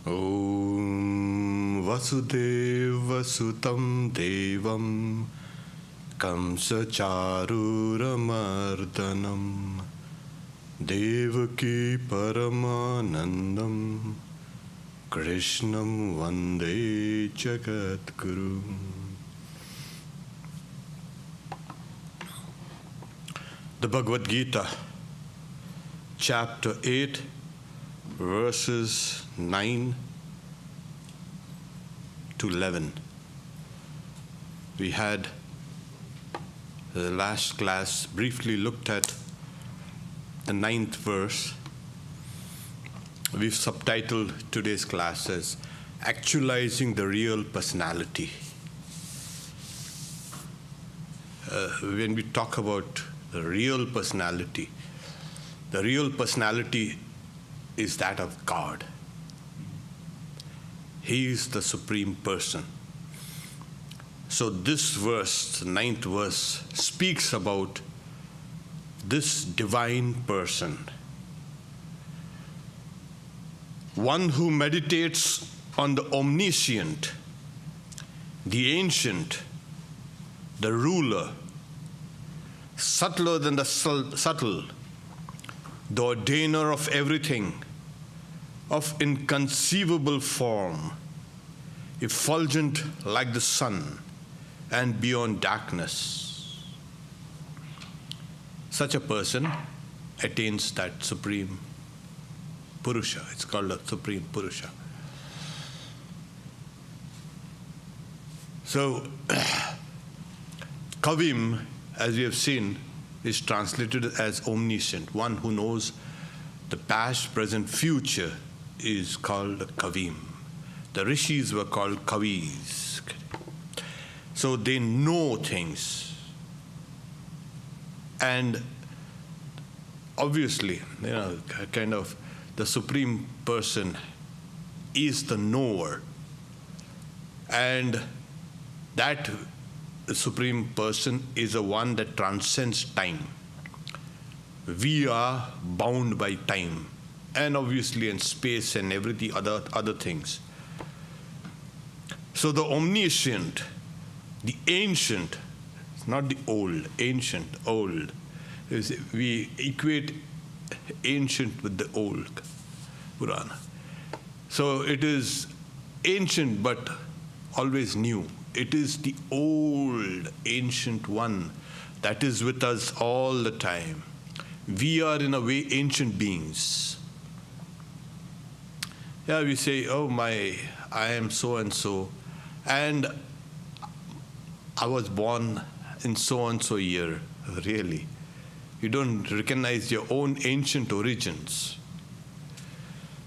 Om Vasudeva Sutam Devam Kamsa Charuramardanam Devaki Paramanandam Krishnam Vande Jagadguru. The Bhagavad Gita, Chapter 8, verses 9 to 11. We had the last class briefly looked at the 9th verse. We've subtitled today's class as Actualizing the Real Personality. When we talk about the real personality is that of God. He is the Supreme Person. So this verse, the 9th verse, speaks about this divine person. One who meditates on the omniscient, the ancient, the ruler, subtler than the subtle, the ordainer of everything, of inconceivable form, effulgent like the sun and beyond darkness. Such a person attains that supreme Purusha. It's called a supreme Purusha. So, Kavim, as we have seen, is translated as omniscient. One who knows the past, present, future is called Kavim. The rishis were called Kavis. So they know things. And obviously, kind of the Supreme Person is the knower. And that the Supreme Person is the one that transcends time. We are bound by time, and obviously in space and everything other things. So the omniscient, the ancient, not the old, ancient, old. We equate ancient with the old Purana. So it is ancient but always new. It is the old, ancient one that is with us all the time. We are, in a way, ancient beings. Yeah, we say, oh my, I am so-and-so, and I was born in so-and-so year. Really? You don't recognize your own ancient origins.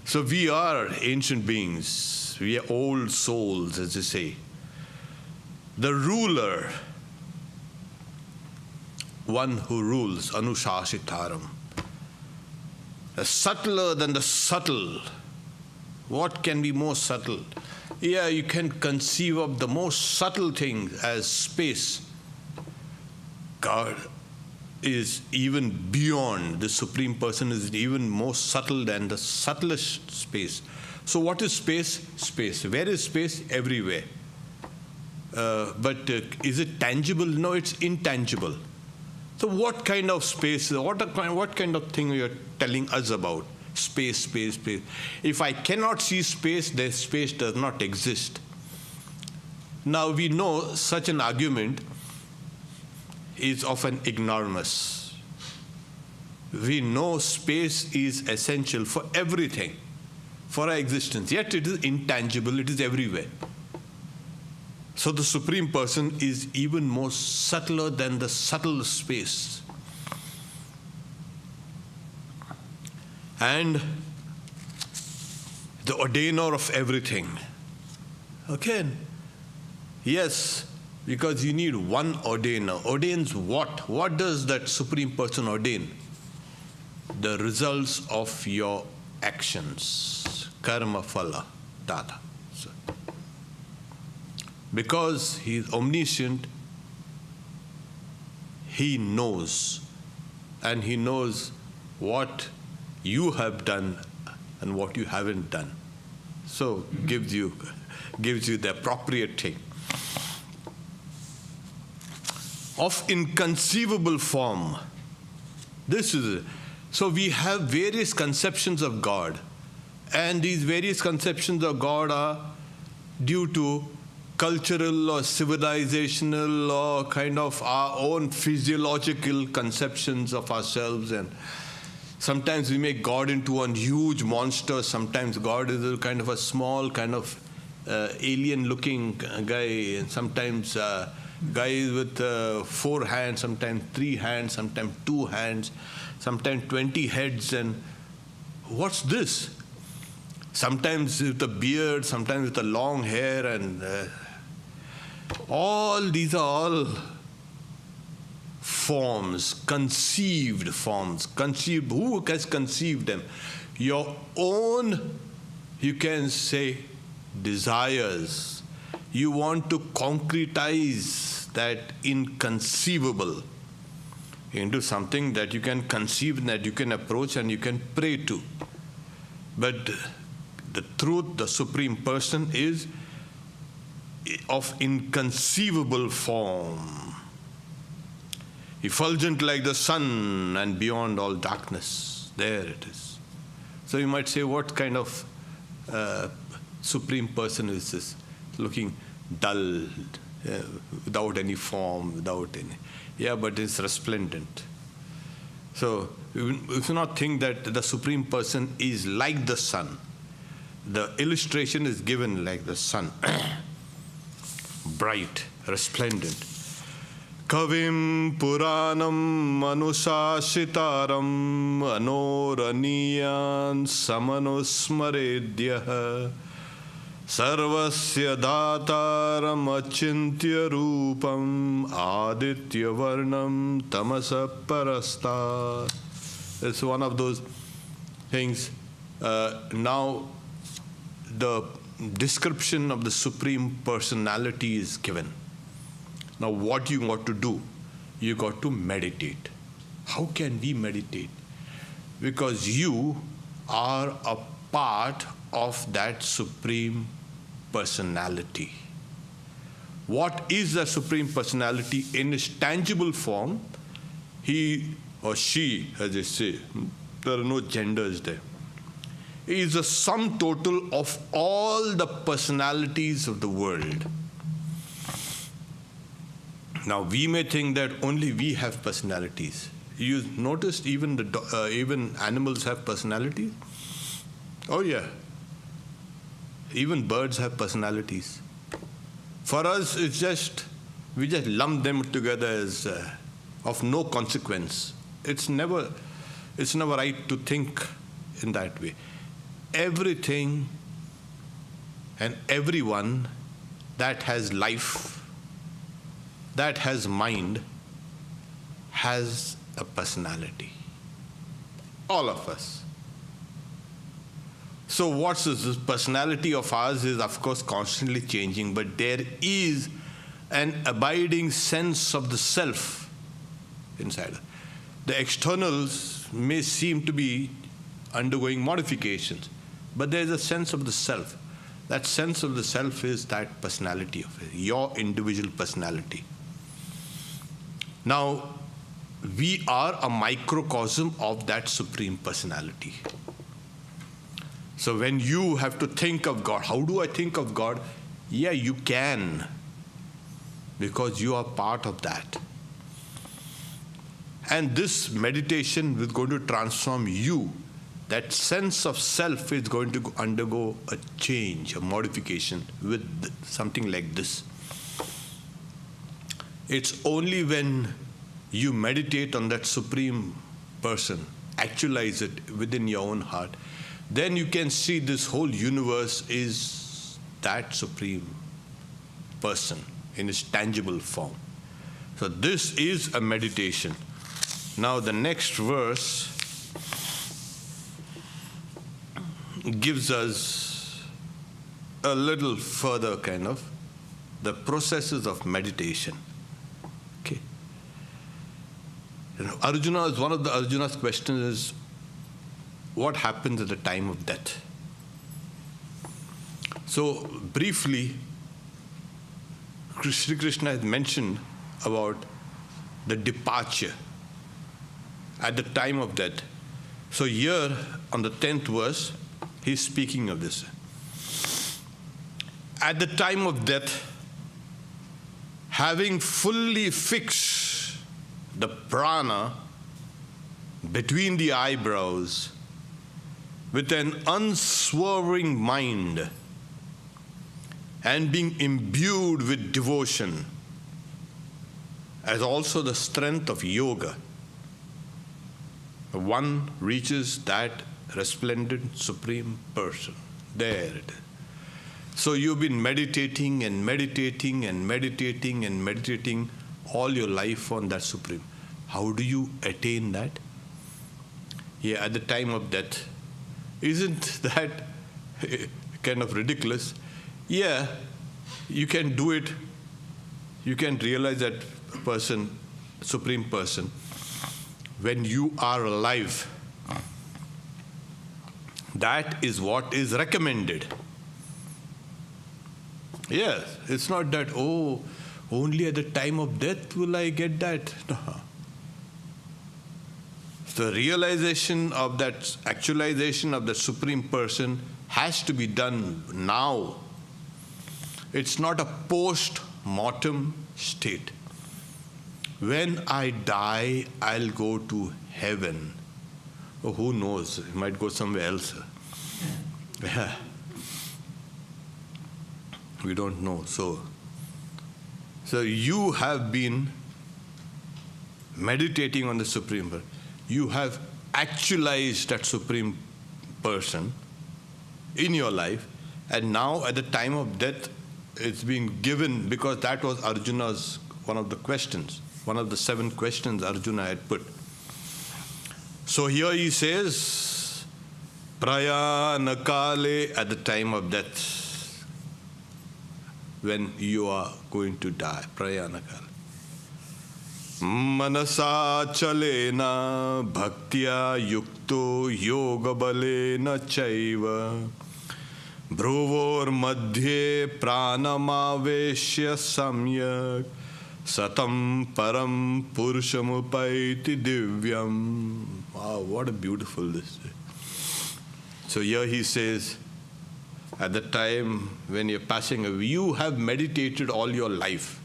So we are ancient beings. We are old souls, as they say. The ruler, one who rules, Anushasitaram. Subtler than the subtle. What can be more subtle? Yeah, you can conceive of the most subtle thing as space. God is even beyond. The Supreme Person is even more subtle than the subtlest space. So what is space? Space. Where is space? Everywhere. But is it tangible? No, it's intangible. So what kind of space, what kind of thing you are telling us about? Space, space, space. If I cannot see space, then space does not exist. Now we know such an argument is often ignoramus. We know space is essential for everything, for our existence. Yet it is intangible, it is everywhere. So the Supreme Person is even more subtler than the subtle space. And the ordainer of everything. Again, yes, because you need one ordainer. Ordains what? What does that Supreme Person ordain? The results of your actions. Karma phala data. Because he is omniscient, he knows. And he knows what you have done and what you haven't done. So gives you the appropriate thing. Of inconceivable form. This is it. So we have various conceptions of God, and these various conceptions of God are due to cultural or civilizational or kind of our own physiological conceptions of ourselves. And sometimes we make God into one huge monster. Sometimes God is a kind of a small, kind of alien-looking guy, and sometimes guys with 4 hands, sometimes 3 hands, sometimes 2 hands, sometimes 20 heads. And what's this? Sometimes with a beard, sometimes with a long hair, and all these are all forms, conceived forms. Conceived. Who has conceived them? Your own, you can say, desires. You want to concretize that inconceivable into something that you can conceive, that you can approach and you can pray to. But the truth, the Supreme Person, is of inconceivable form, effulgent like the sun and beyond all darkness. There it is. So you might say, what kind of Supreme Person is this? Looking dull, without any form, without any... Yeah, but it's resplendent. So you should not think that the Supreme Person is like the sun. The illustration is given like the sun. Bright, resplendent. Kavim Puranam Manusashitaram Anoraniyan Samanusmaredhyah Sarvasya Dhataram Achintya Rupam Aditya Varnam Tamasa Parasta. It's one of those things. Now the description of the Supreme Personality is given. Now what you got to do? You got to meditate. How can we meditate? Because you are a part of that Supreme Personality. What is the Supreme Personality in its tangible form? He or she, as they say, there are no genders there. He is the sum total of all the personalities of the world. Now we may think that only we have personalities. You noticed even even animals have personalities? Oh yeah. Even birds have personalities. For us, it's just, we just lump them together as of no consequence. It's never right to think in that way. Everything and everyone that has life, that has mind, has a personality. All of us. So what's this personality of ours is, of course, constantly changing, but there is an abiding sense of the self inside. The externals may seem to be undergoing modifications, but there's a sense of the self. That sense of the self is that personality of it, your individual personality. Now, we are a microcosm of that Supreme Personality. So when you have to think of God, how do I think of God? Yeah, you can, because you are part of that. And this meditation is going to transform you. That sense of self is going to undergo a change, a modification with something like this. It's only when you meditate on that Supreme Person, actualize it within your own heart, then you can see this whole universe is that Supreme Person in its tangible form. So this is a meditation. Now the next verse gives us a little further kind of the processes of meditation. Okay. Arjuna is one of the Arjuna's questions is, what happens at the time of death? So briefly, Sri Krishna has mentioned about the departure at the time of death. So here on the 10th verse, he's speaking of this. At the time of death, having fully fixed the prana between the eyebrows with an unswerving mind and being imbued with devotion, as also the strength of yoga, one reaches that resplendent supreme person. There it is. So you've been meditating and meditating and meditating and meditating all your life on that supreme. How do you attain that? Yeah, at the time of death. Isn't that kind of ridiculous? Yeah, you can do it. You can realize that person, supreme person, when you are alive. That is what is recommended. Yes, it's not that, oh, only at the time of death will I get that. No. The realization of that, actualization of the supreme person has to be done now. It's not a post-mortem state. When I die, I'll go to heaven. Oh, who knows? It might go somewhere else. Yeah. We don't know. So you have been meditating on the supreme person. You have actualized that supreme person in your life, and now at the time of death, it's being given, because that was Arjuna's one of the questions, one of the 7 questions Arjuna had put. So here he says, prayana kale, at the time of death, when you are going to die, prayana kale. Manasa chalena bhaktya yukto yoga balena chaiva Bhruvor madhye pranamaveshya samyak satam param purushamupaiti divyam. Wow, what a beautiful this is. So here he says, at the time when you're passing away, you have meditated all your life.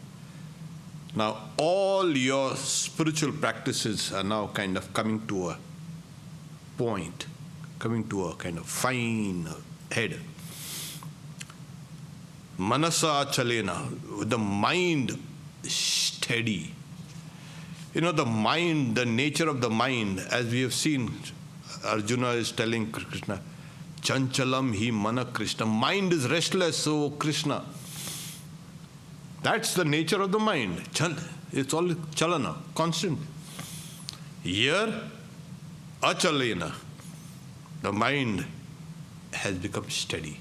Now all your spiritual practices are now kind of coming to a point, coming to a kind of fine head. Manasa chalena, the mind steady. You know, the mind, the nature of the mind, as we have seen, Arjuna is telling Krishna, chanchalam hi mana Krishna. Mind is restless, so Krishna. That's the nature of the mind. It's all chalana, constant. Here, achalena, the mind has become steady.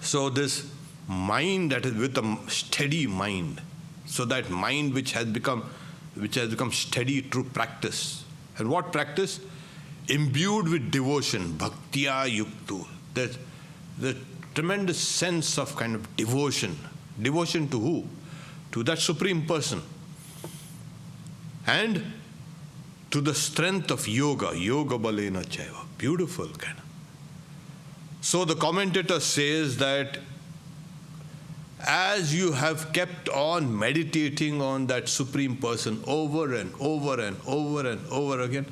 So this mind that is with a steady mind, so that mind which has become steady through practice. And what practice? Imbued with devotion, bhaktya yuktu. There's the tremendous sense of kind of devotion. Devotion to who? To that supreme person. And to the strength of yoga, yoga balena chaiva. Beautiful kind of. So the commentator says that as you have kept on meditating on that supreme person over and over and over and over again,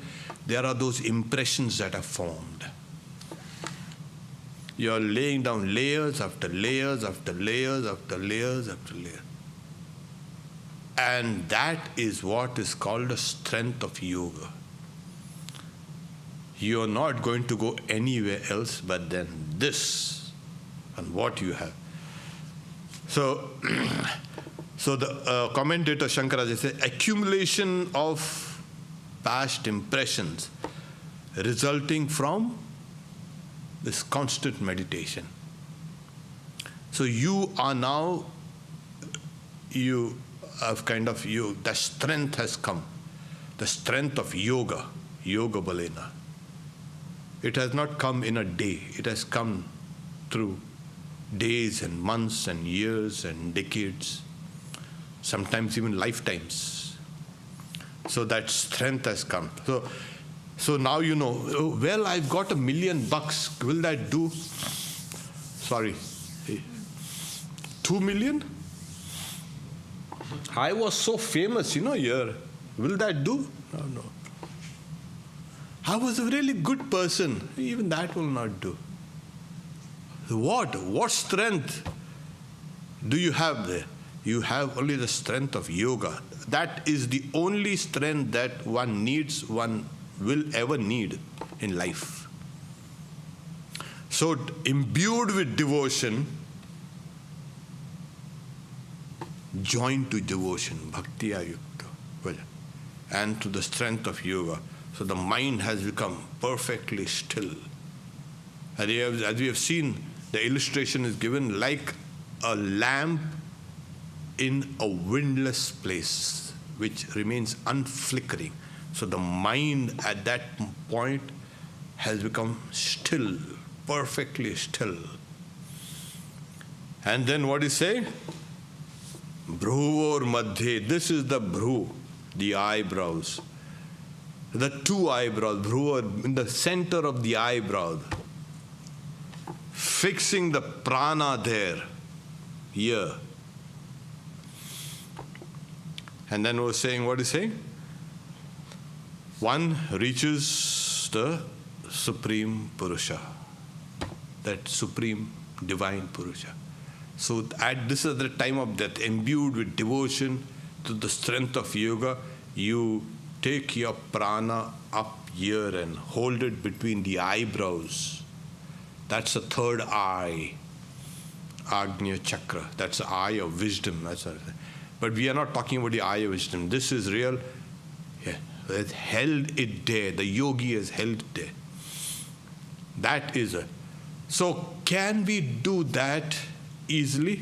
there are those impressions that are formed. You are laying down layers after layers after layers after layers after layers. And that is what is called the strength of yoga. You are not going to go anywhere else but then this and what you have. So the commentator Shankaracharya says, accumulation of past impressions resulting from this constant meditation. So you are now, the strength has come, the strength of yoga, yoga balena. It has not come in a day, it has come through days and months and years and decades, sometimes even lifetimes. So that strength has come. So now you know, oh, well, I've got $1 million. Will that do? Sorry. 2 million? I was so famous, here. Will that do? No. I was a really good person. Even that will not do. What strength do you have there? You have only the strength of yoga. That is the only strength that one needs, one will ever need in life. So, imbued with devotion, joined to devotion, bhakti ayukta, and to the strength of yoga. So the mind has become perfectly still. As we have seen, the illustration is given like a lamp in a windless place, which remains unflickering. So the mind at that point has become still, perfectly still. And then what is saying? Bhruvor madhye. This is the bhru, the eyebrows. The two eyebrows, bhruvor, in the center of the eyebrow. Fixing the prana there, here. And then we're saying, what is saying? One reaches the Supreme Purusha, that Supreme Divine Purusha. So this is the time of death, imbued with devotion to the strength of yoga, you take your prana up here and hold it between the eyebrows. That's the third eye, Agnya Chakra. That's the eye of wisdom. But we are not talking about the eye of wisdom. This is real. Yeah. It held it there. The yogi has held it there. That is a. So can we do that easily?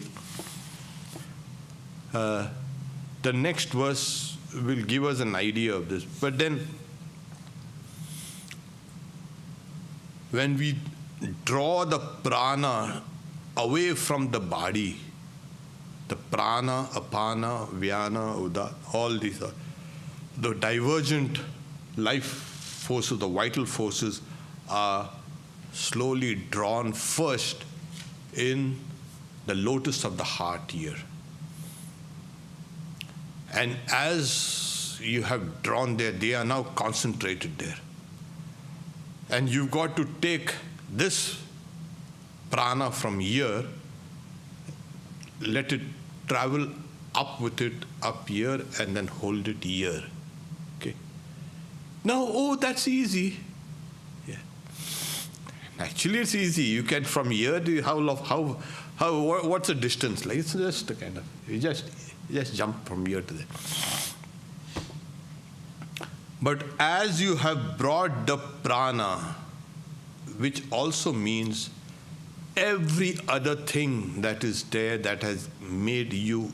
The next verse will give us an idea of this. But then, when we draw the prana away from the body, the prana, apana, vyana, uda, all these are the divergent life forces, the vital forces are slowly drawn first in the lotus of the heart here. And as you have drawn there, they are now concentrated there. And you've got to take this prana from here, let it travel up with it, up here, and then hold it here. Okay. Now, that's easy. Yeah. Actually, it's easy. You can from here to what's the distance? Like it's just a kind of you just jump from here to there. But as you have brought the prana, which also means every other thing that is there that has made you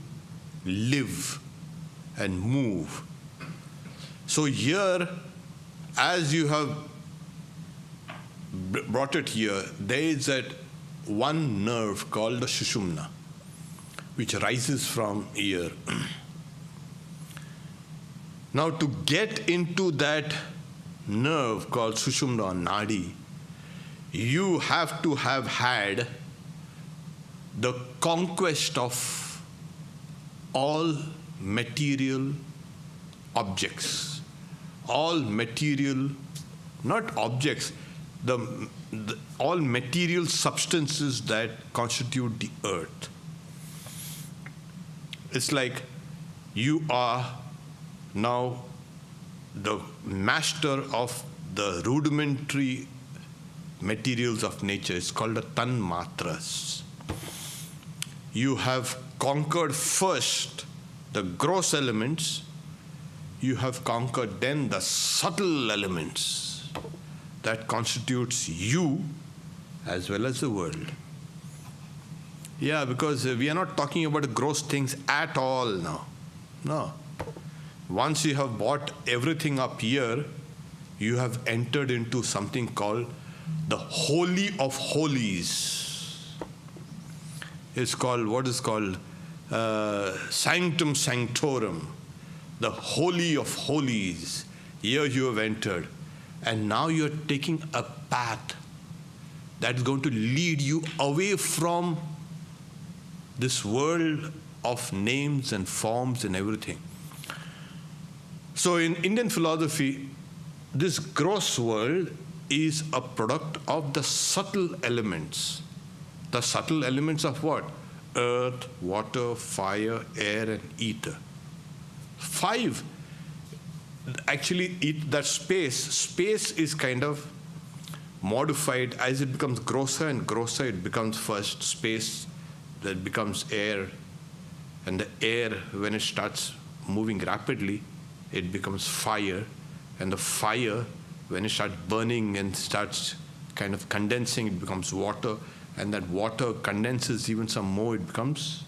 live and move. So here, as you have brought it here, there is that one nerve called the Sushumna, which rises from here. Now to get into that nerve called Sushumna or Nadi, you have to have had the conquest of all material objects, all material, not objects, all material substances that constitute the earth. It's like you are now the master of the rudimentary materials of nature. It's called the tanmatras. You have conquered first the gross elements, you have conquered then the subtle elements that constitutes you as well as the world. Yeah, because we are not talking about the gross things at all now. No. Once you have bought everything up here, you have entered into something called the Holy of Holies. is called, what is called Sanctum Sanctorum, the Holy of Holies. Here you have entered. And now you're taking a path that's going to lead you away from this world of names and forms and everything. So in Indian philosophy, this gross world is a product of the subtle elements. The subtle elements of what? Earth, water, fire, air, and ether. 5. Actually, that space is kind of modified as it becomes grosser and grosser. It becomes first space, that becomes air, and the air, when it starts moving rapidly, it becomes fire, and the fire, when it starts burning and starts kind of condensing, it becomes water, and that water condenses even some more, it becomes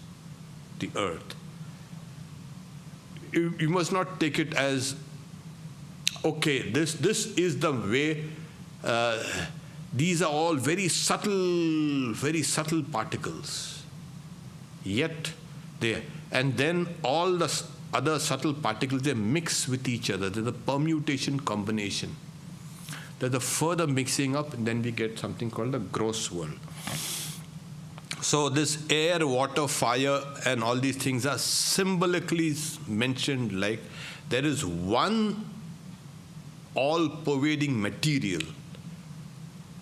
the earth. You must not take it as, okay, this is the way, these are all very subtle particles. Yet they, and then all the other subtle particles, they mix with each other. There's a permutation combination. There's a further mixing up, and then we get something called the gross world. So this air, water, fire, and all these things are symbolically mentioned like there is one all-pervading material,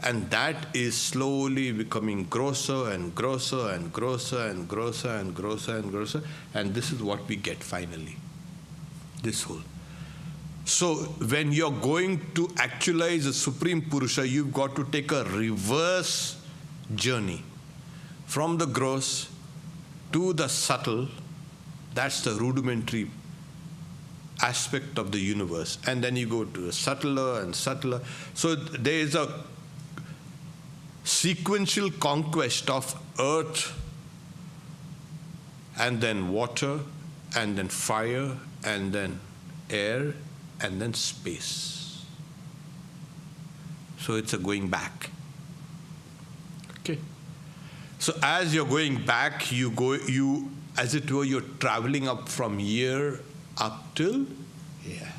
and that is slowly becoming grosser and grosser and grosser and grosser and grosser and grosser, and this is what we get finally, this whole. So when you're going to actualize the Supreme Purusha, you've got to take a reverse journey from the gross to the subtle. That's the rudimentary aspect of the universe. And then you go to the subtler and subtler. So there is a sequential conquest of earth, and then water, and then fire, and then air, and then space. So it's a going back. Okay. So as you're going back, you as it were, you're traveling up from here up till here.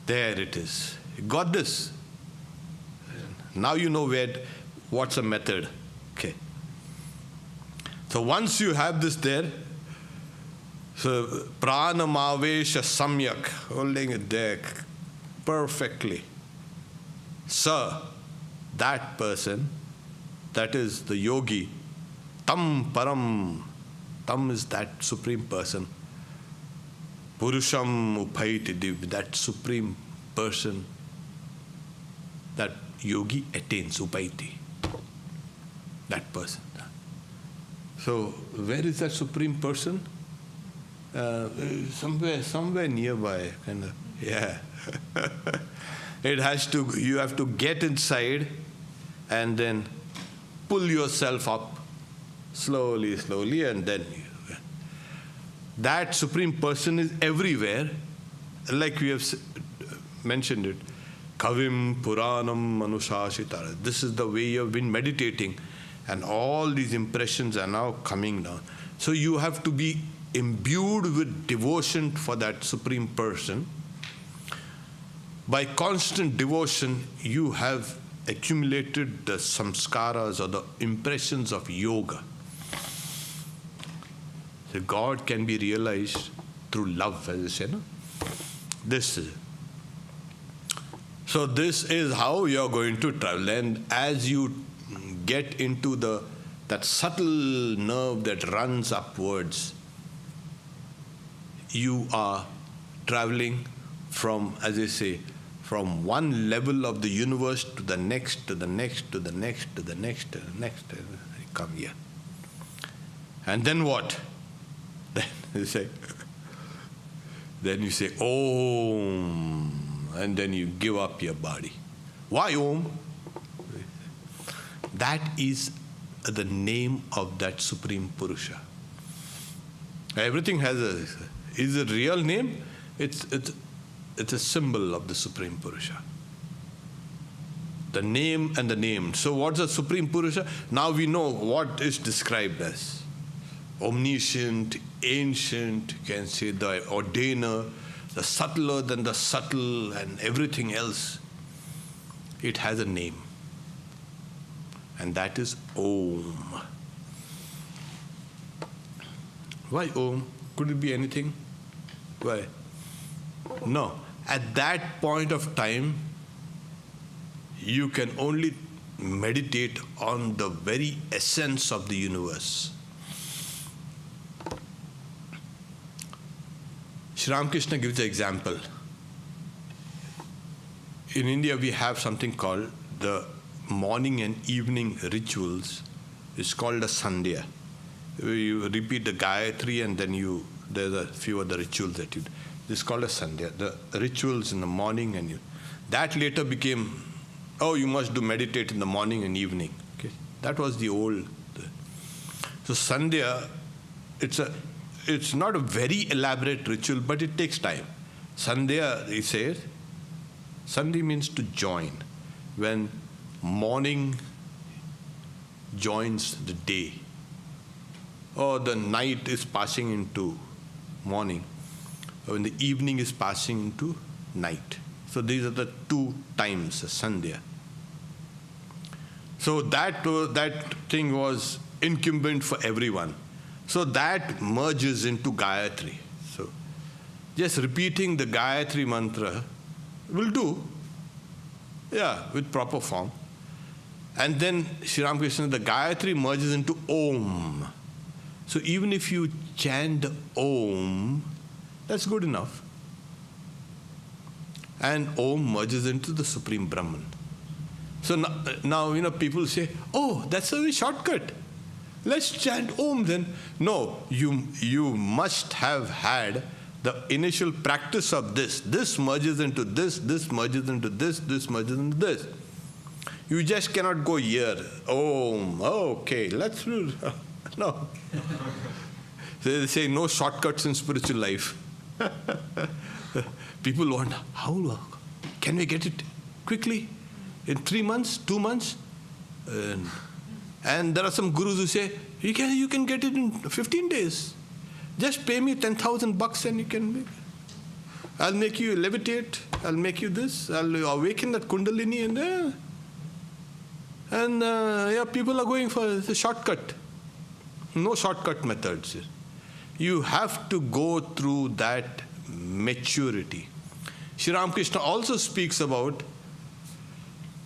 There it is. You got this? Now you know what's a method. Okay. So once you have this there, so pranamavesha samyak, holding it there perfectly. Sir, that person, that is the yogi, tam param, tam is that supreme person. Purusham upaiti div, that supreme person, that yogi attains, upaiti, that person. So where is that supreme person? Somewhere nearby, kind of. Yeah. You have to get inside and then pull yourself up slowly, and then that supreme person is everywhere, like we have mentioned it. Kavim Puranam Manushashitara. This is the way you have been meditating, and all these impressions are now coming down. So you have to be imbued with devotion for that supreme person. By constant devotion, you have accumulated the samskaras or the impressions of yoga. So God can be realized through love, as I say, no? This is it. So this is how you're going to travel. And as you get into that subtle nerve that runs upwards, you are traveling from, as I say, from one level of the universe to the next, to the next, to the next, to the next, to the next. Come here. And then what? Then you say, Om, and then you give up your body. Why Om? That is the name of that Supreme Purusha. Everything has is a real name. It's a symbol of the Supreme Purusha. The name and the named. So what's the Supreme Purusha? Now we know what is described as omniscient, ancient, you can say the ordainer, the subtler than the subtle, and everything else. It has a name. And that is Om. Why Om? Could it be anything? Why? No. At that point of time, you can only meditate on the very essence of the universe. Sri Ramakrishna gives an example. In India, we have something called the morning and evening rituals. It's called a Sandhya. You repeat the Gayatri and then there's a few other rituals that you do. This is called a Sandhya. The rituals in the morning and that later became, you must do meditate in the morning and evening. Okay, that was the old. So Sandhya, it's not a very elaborate ritual, but it takes time. Sandhya, he says, Sandhya means to join. When morning joins the day, or the night is passing into morning, or when the evening is passing into night. So these are the two times, Sandhya. So that thing was incumbent for everyone. So that merges into Gayatri. So just repeating the Gayatri mantra will do, with proper form. And then Sri Ramakrishna, the Gayatri merges into Om. So even if you chant Om, that's good enough. And Om merges into the Supreme Brahman. So now people say, that's a very shortcut. Let's chant Om then. No, you must have had the initial practice of this. This merges into this merges into this merges into this. You just cannot go here, Om, okay, let's do no. They say no shortcuts in spiritual life. People wonder, how can we get it quickly? In 3 months, 2 months? And there are some gurus who say, you can get it in 15 days. Just pay me $10,000 and you can make it. I'll make you levitate. I'll make you this. I'll awaken that kundalini and people are going for the shortcut. No shortcut methods. You have to go through that maturity. Sri Ramakrishna also speaks about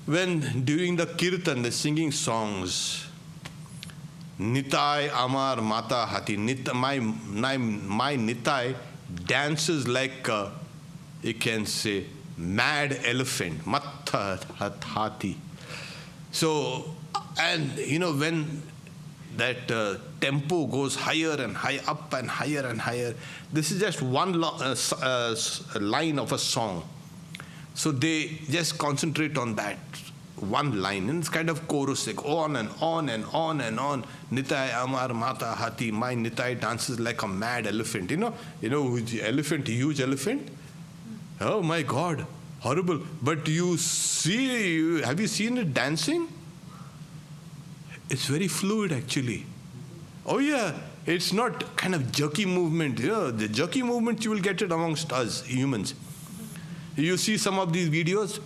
when during the kirtan, the singing songs, Nitai Amar Mata Hati, my Nitai dances like you can say mad elephant, Matha Hati. So, and when that tempo goes higher and higher, up and higher and higher, this is just one line of a song. So they just concentrate on that one line, and it's kind of chorus, like on and on and on and on. Nitai Amar Mata Hati, my Nitai dances like a mad elephant. Elephant, huge elephant. Oh my God, horrible. But have you seen it dancing? It's very fluid actually. Oh yeah, it's not kind of jerky movement. The jerky movement, you will get it amongst us humans. You see some of these videos,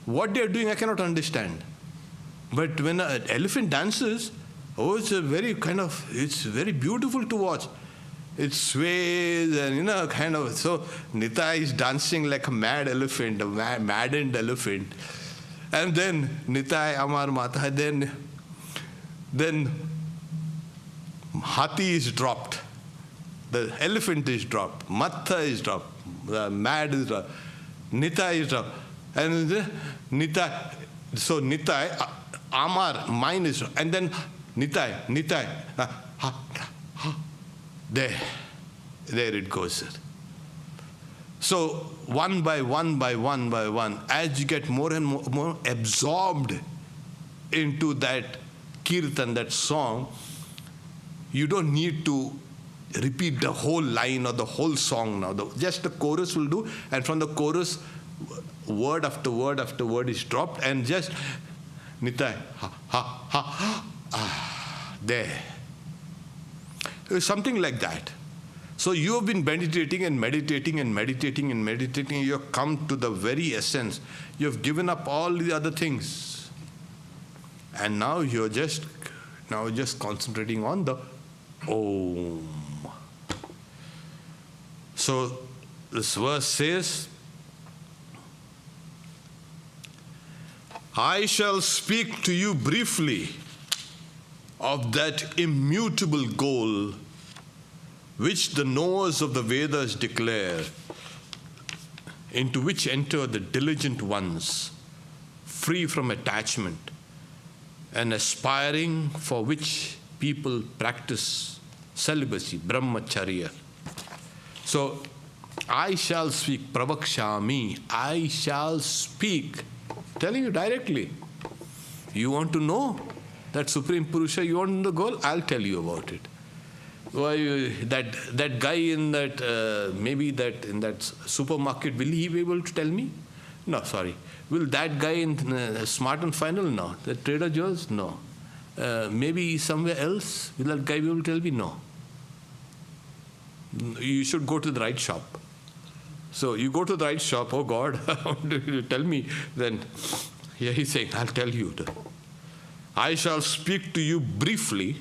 what they are doing I cannot understand. But when an elephant dances, it's very beautiful to watch. It sways and so Nitai is dancing like a mad elephant, a maddened elephant. And then Nitai Amar Mata, then Hati is dropped. The elephant is dropped. Matha is dropped. The mad is dropped. Nitai is dropped. And Nitai, so Nitai, Amar, mine is dropped. And then Nitai, there it goes. So one by one, as you get more and more absorbed into that kirtan, that song, you don't need to repeat the whole line or the whole song now. Just the chorus will do, and from the chorus, word after word after word is dropped, and just Nitai, ha, ha, ha, there. Something like that. So you have been meditating and meditating and meditating and meditating. You have come to the very essence. You have given up all the other things. And now you're just concentrating on the Om. So this verse says, I shall speak to you briefly of that immutable goal which the knowers of the Vedas declare, into which enter the diligent ones, free from attachment, and aspiring, for which people practice celibacy, brahmacharya. So, I shall speak, pravakshami, I shall speak, telling you directly. You want to know that Supreme Purusha, you want to know the goal? I'll tell you about it. Why that guy in that maybe that in that supermarket, will he be able to tell me? No, sorry. Will that guy in Smart and Final? No. The Trader Joe's? No. Maybe somewhere else? Will that guy be able to tell me? No. You should go to the right shop. So you go to the right shop. Oh God, how do you tell me? Then here he's saying, I'll tell you. I shall speak to you briefly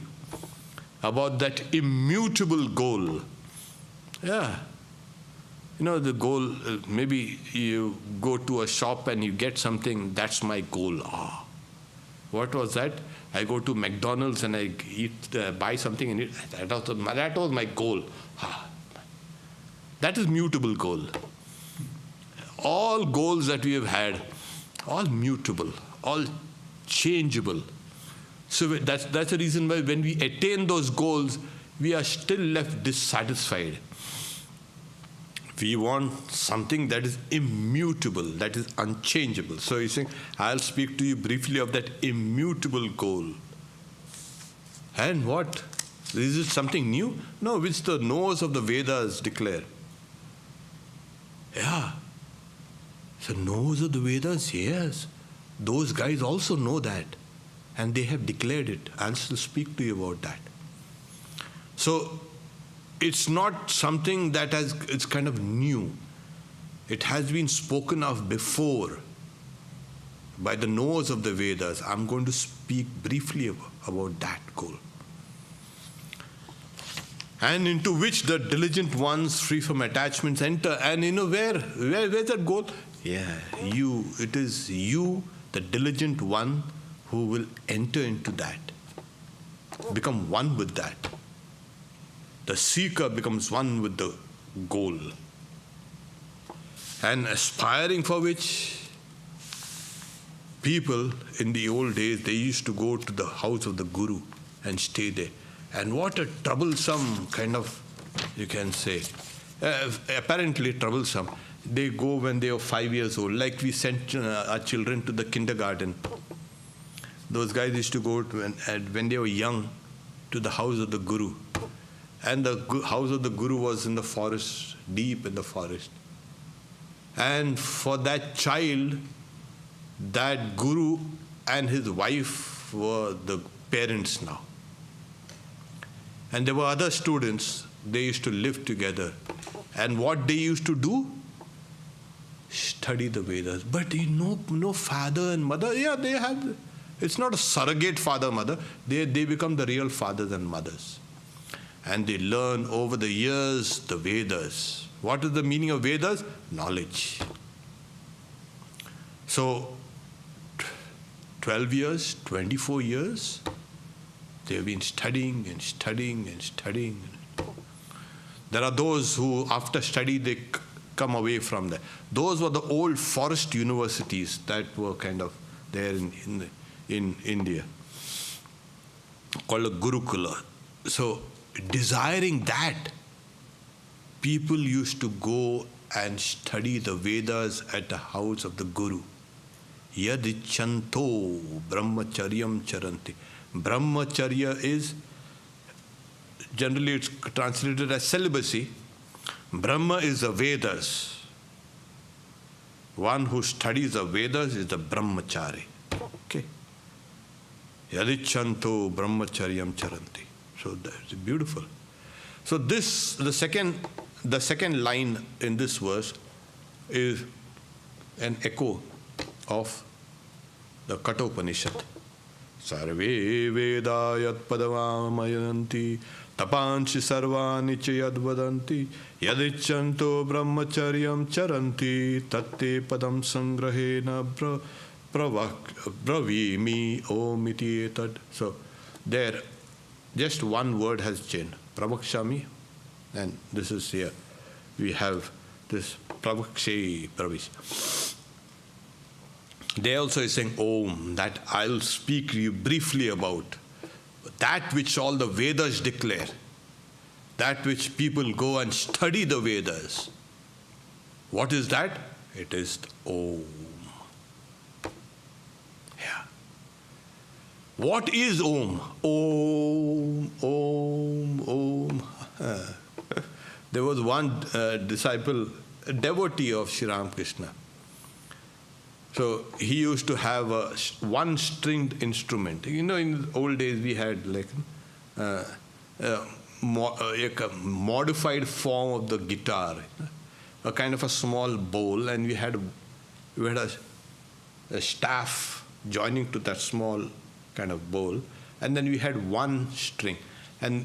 about that immutable goal. Yeah. You know, the goal, maybe you go to a shop and you get something, that's my goal. Ah. What was that? I go to McDonald's and I buy something and eat. That was my goal. Ah. That is mutable goal. All goals that we have had, all mutable, all changeable. So that's the reason why when we attain those goals, we are still left dissatisfied. We want something that is immutable, that is unchangeable. So he's saying, I'll speak to you briefly of that immutable goal. And what? Is it something new? No, which the knowers of the Vedas declare. Yeah. So knowers of the Vedas, yes. Those guys also know that. And they have declared it. I'll still speak to you about that. So it's not something that it's kind of new. It has been spoken of before by the knowers of the Vedas. I'm going to speak briefly about that goal. And into which the diligent ones free from attachments enter. And you know where's that goal? Yeah, it is you, the diligent one, who will enter into that. Become one with that. The seeker becomes one with the goal. And aspiring for which people in the old days, they used to go to the house of the Guru and stay there. And what a troublesome kind of, you can say, apparently troublesome. They go when they are 5 years old. Like we sent our children to the kindergarten. Those guys used to go when they were young to the house of the Guru. And the house of the Guru was in the forest, deep in the forest. And for that child, that Guru and his wife were the parents now. And there were other students, they used to live together. And what they used to do? Study the Vedas. But no father and mother, yeah, they have. It's not a surrogate father-mother. They become the real fathers and mothers. And they learn over the years the Vedas. What is the meaning of Vedas? Knowledge. So, 12 years, 24 years, they have been studying and studying and studying. There are those who, after study, they come away from that. Those were the old forest universities that were kind of there in India, called a Gurukula. So, desiring that, people used to go and study the Vedas at the house of the Guru. Yadichanto brahmacharyam charanti. Brahmacharya is, generally it's translated as celibacy. Brahma is the Vedas. One who studies the Vedas is the brahmachari. Okay. Yadichanto brahmacharyam charanti. So that's beautiful. So this, the second line in this verse is an echo of the Kathopanishad. Sarve Veda yat padavamayanti tapanchi sarvani chayad vadanti yadichanto brahmacharyam charanti tatte padam sangrahena bravimi omiti etad. So there, just one word has changed. Pravakshami, and this is here. We have this Pravakshe Pravish. They also is saying Om, that I'll speak to you briefly about that which all the Vedas declare, that which people go and study the Vedas. What is that? It is Om. Yeah. What is Om? Om, Om, Om. There was one disciple, a devotee of Sri Ramakrishna. So he used to have a one-stringed instrument. You know, in the old days we had like a modified form of the guitar, a kind of a small bowl, and we had a staff joining to that small kind of bowl, and then we had one string, and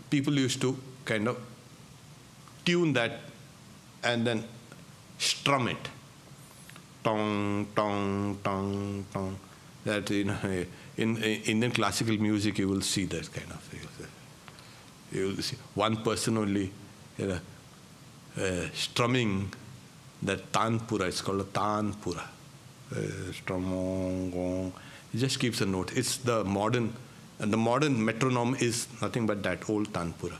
people used to kind of tune that and then strum it. Tong, tong, tong, tong. That, you know, in Indian classical music you will see that kind of thing. You will see one person only, you know, strumming that tanpura. It's called a tanpura. Strum, it just keeps a note. It's the modern metronome is nothing but that old tanpura.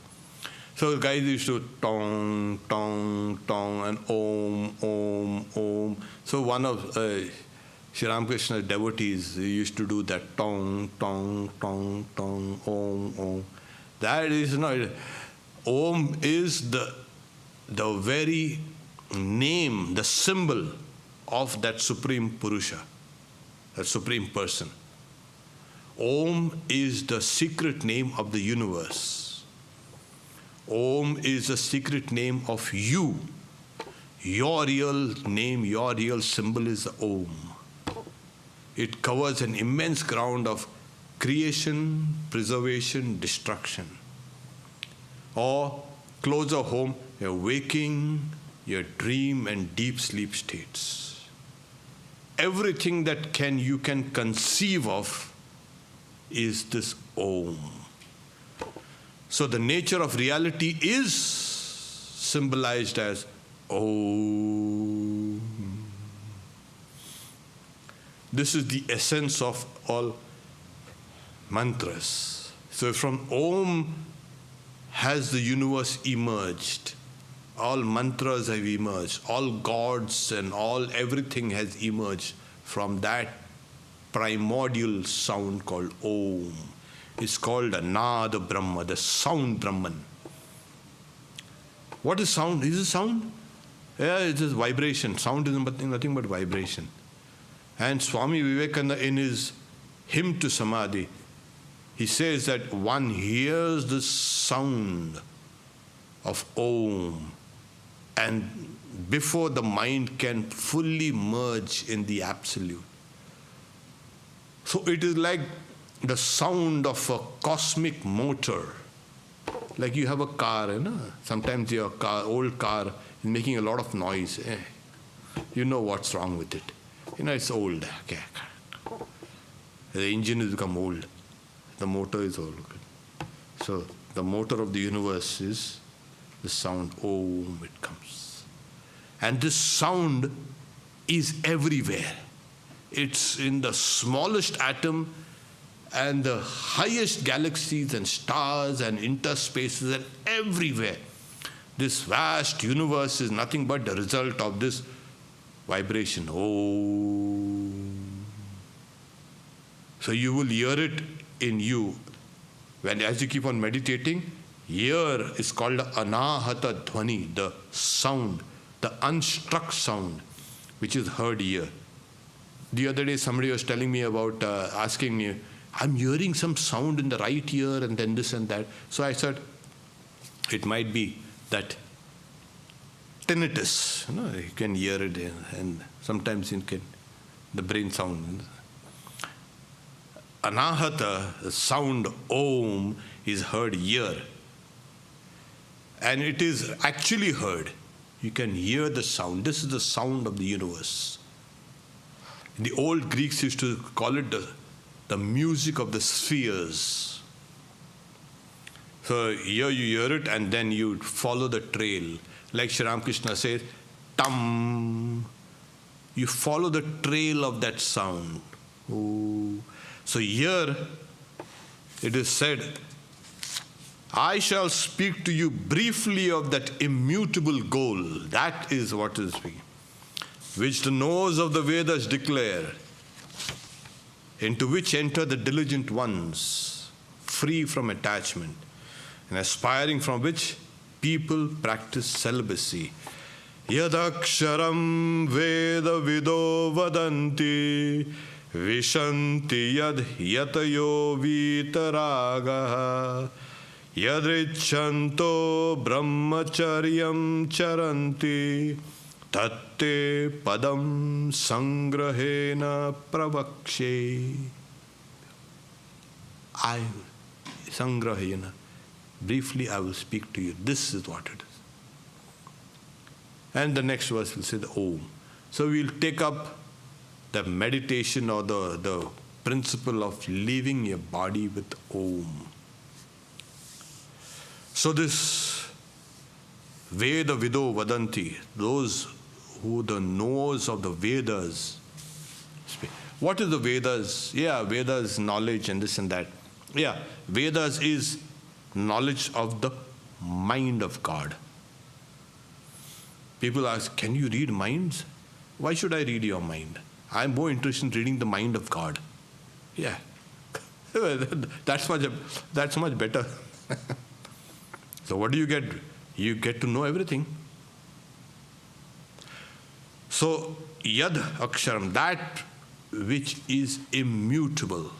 So guys used to tong, tong, tong, and om, om, om. So one of Sri Ramakrishna's devotees used to do that tong, tong, tong, tong, om, om. That is not. Om is the very name, the symbol of that Supreme Purusha, that Supreme Person. Om is the secret name of the universe. Om is the secret name of you. Your real name, your real symbol is the Om. It covers an immense ground of creation, preservation, destruction. Or closer home, your waking, your dream and deep sleep states. Everything that you can conceive of is this Om. So the nature of reality is symbolized as Om. This is the essence of all mantras. So from Om has the universe emerged. All mantras have emerged. All gods and everything has emerged from that primordial sound called Om. It's called a Nada Brahma, the sound Brahman. What is sound? Is it sound? Yeah, it is vibration. Sound is nothing but vibration. And Swami Vivekananda, in his hymn to Samadhi, he says that one hears the sound of Om, and before the mind can fully merge in the Absolute. So it is like the sound of a cosmic motor. Like you have a car, you know? Sometimes your old car is making a lot of noise. You know what's wrong with it. You know, it's old. Okay. The engine has become old. The motor is old. So the motor of the universe is the sound Om, it comes. And this sound is everywhere. It's in the smallest atom and the highest galaxies and stars and interspaces and everywhere. This vast universe is nothing but the result of this vibration. Om. So you will hear it in you. As you keep on meditating, ear is called the anahata dhvani, the sound, the unstruck sound. which is heard ear. The other day somebody was telling me about, asking me, I'm hearing some sound in the right ear and then this and that. So I said, it might be that tinnitus, you can hear it and sometimes the brain sound. Anahata, the sound Om, is heard ear. And it is actually heard. You can hear the sound. This is the sound of the universe. The old Greeks used to call it the music of the spheres. So here you hear it and then you follow the trail. Like Sri Ramakrishna says, tam. You follow the trail of that sound. Ooh. So here it is said, I shall speak to you briefly of that immutable goal. That is what is speaking. Which the nose of the Vedas declare, into which enter the diligent ones, free from attachment, and aspiring from which people practice celibacy. Yadaksharam Veda Vido Vadanti Vishanti Yad Yatayo Vitaraga Yadrichanto Brahmacharyam Charanti Tatte Padam Sangrahena Pravakshe. Sangrahena. Briefly, I will speak to you. This is what it is. And the next verse will say the Om. So we'll take up the meditation or the principle of leaving your body with Om. So this Veda Vido Vadanti, those who the knowers of the Vedas speak. What is the Vedas? Yeah, Vedas knowledge and this and that. Yeah, Vedas is knowledge of the mind of God. People ask, can you read minds? Why should I read your mind? I'm more interested in reading the mind of God. Yeah. That's much better. So what do you get? You get to know everything. So, Yad Aksharam, that which is immutable.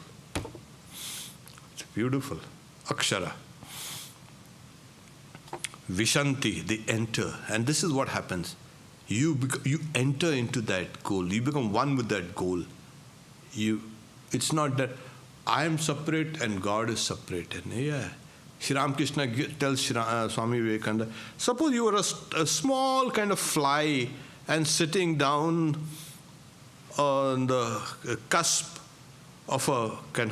It's beautiful. Akshara. Vishanti, they enter. And this is what happens. You enter into that goal. You become one with that goal. It's not that I am separate and God is separate. And yeah, Sri Ramakrishna tells Swami Vivekananda, suppose you were a small kind of fly and sitting down on the cusp of a kind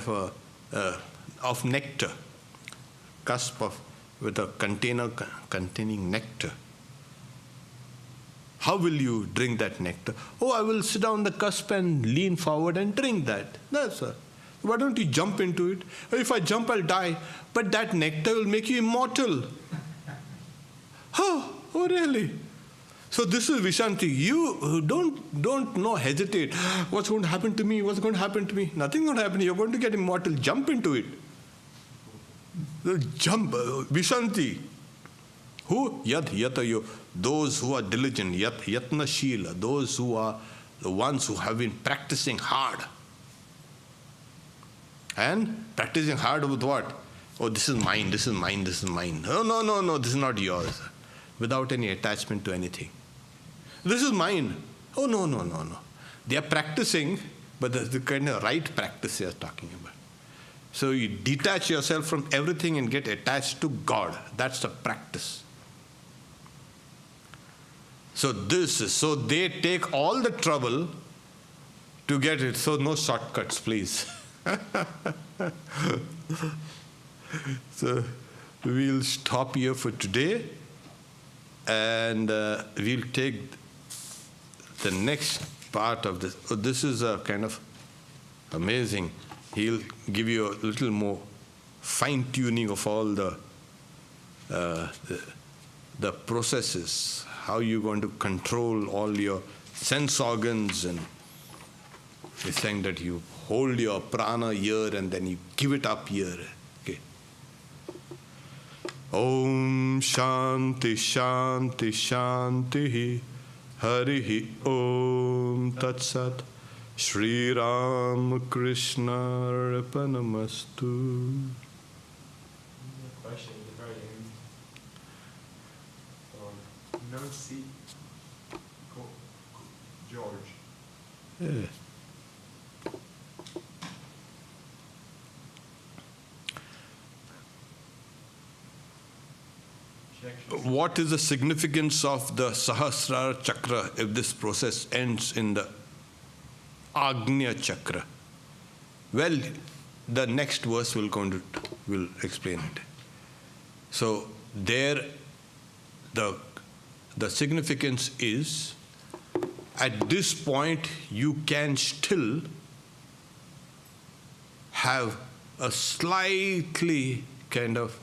of nectar, with a container containing nectar. How will you drink that nectar? Oh, I will sit on the cusp and lean forward and drink that. No, sir. Why don't you jump into it? If I jump, I'll die. But that nectar will make you immortal. Oh, really? So this is Vishanti. You don't hesitate. What's going to happen to me? What's going to happen to me? Nothing's going to happen. You're going to get immortal. Jump into it. Jump. Vishanti. Who? Yad yatayo. Those who are diligent. Yatna shila. Those who are the ones who have been practicing hard. And practicing hard with what? Oh, this is mine, this is mine, this is mine. Oh, no, this is not yours. Without any attachment to anything. This is mine. Oh, no. They are practicing, but the kind of right practice they are talking about. So you detach yourself from everything and get attached to God. That's the practice. So they take all the trouble to get it. So no shortcuts, please. So we'll stop here for today, and we'll take the next part of this. Oh, this is a kind of amazing. He'll give you a little more fine-tuning of all the processes, how you're going to control all your sense organs, and he's saying that you hold your prana here and then you give it up here. Okay. Om Shanti Shanti Shanti. Harihi Om Tat Sat. Shri Ram Krishna Arpanamastu. Question at the very end. No seat. George. Yeah. What is the significance of the Sahasrara Chakra if this process ends in the Agnya Chakra? Well, the next verse will explain it. So there, the significance is, at this point you can still have a slightly kind of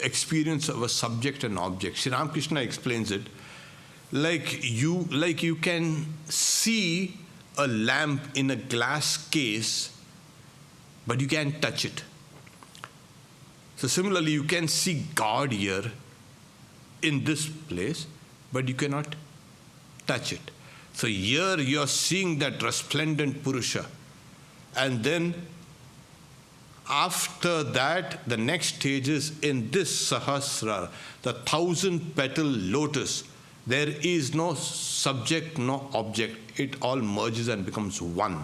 experience of a subject and object. Sri Ramakrishna explains it like you can see a lamp in a glass case, but you can't touch it. So similarly, you can see God here in this place, but you cannot touch it. So here you are seeing that resplendent Purusha, and then after that, the next stage is in this Sahasrara, the 1,000-petal lotus. There is no subject, no object. It all merges and becomes one.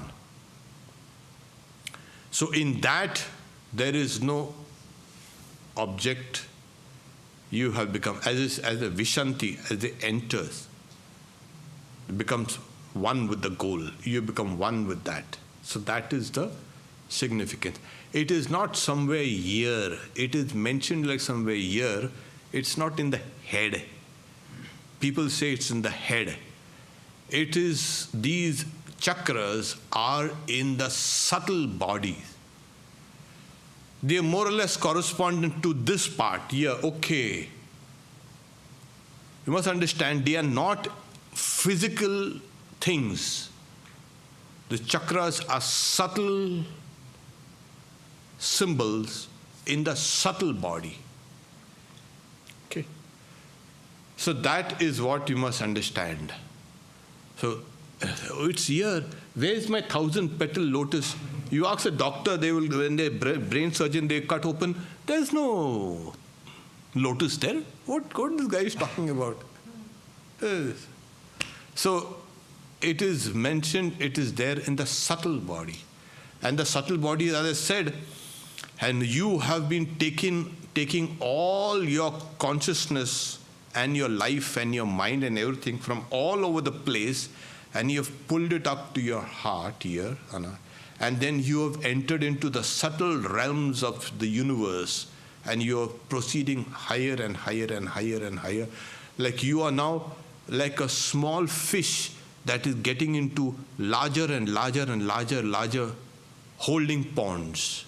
So in that, there is no object. You have become, as a Vishanti, as it enters, it becomes one with the goal. You become one with that. So that is the significance. It is not somewhere here. It is mentioned like somewhere here. It's not in the head. People say it's in the head. It is, these chakras are in the subtle bodies. They are more or less correspondent to this part here. Okay. You must understand, they are not physical things. The chakras are subtle symbols in the subtle body. Okay. So that is what you must understand. So it's here. Where is my 1,000-petal lotus? You ask a doctor, they will, when they brain surgeon, they cut open. There's no lotus there. What this guy is talking about? So it is mentioned, it is there in the subtle body. And the subtle body, as I said, and you have been taking all your consciousness and your life and your mind and everything from all over the place, and you have pulled it up to your heart here, Anna, and then you have entered into the subtle realms of the universe, and you are proceeding higher and higher and higher and higher. Like you are now like a small fish that is getting into larger and larger and larger holding ponds.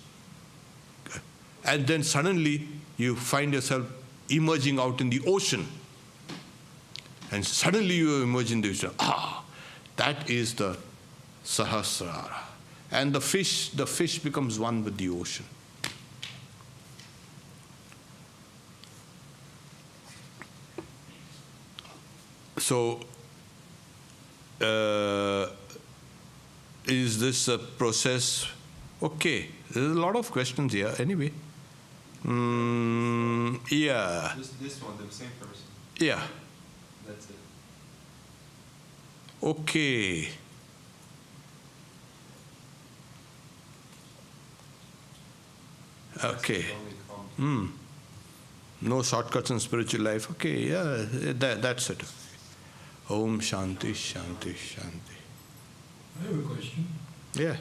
And then suddenly you find yourself emerging out in the ocean. And suddenly you emerge in the ocean. That is the Sahasrara. And the fish becomes one with the ocean. So, is this a process? Okay, there's a lot of questions here. Anyway, yeah. This one, the same person. Yeah. That's it. Okay. Okay. No shortcuts in spiritual life. Okay, yeah, that's it. Om Shanti, Shanti, Shanti. I have a question. Yeah.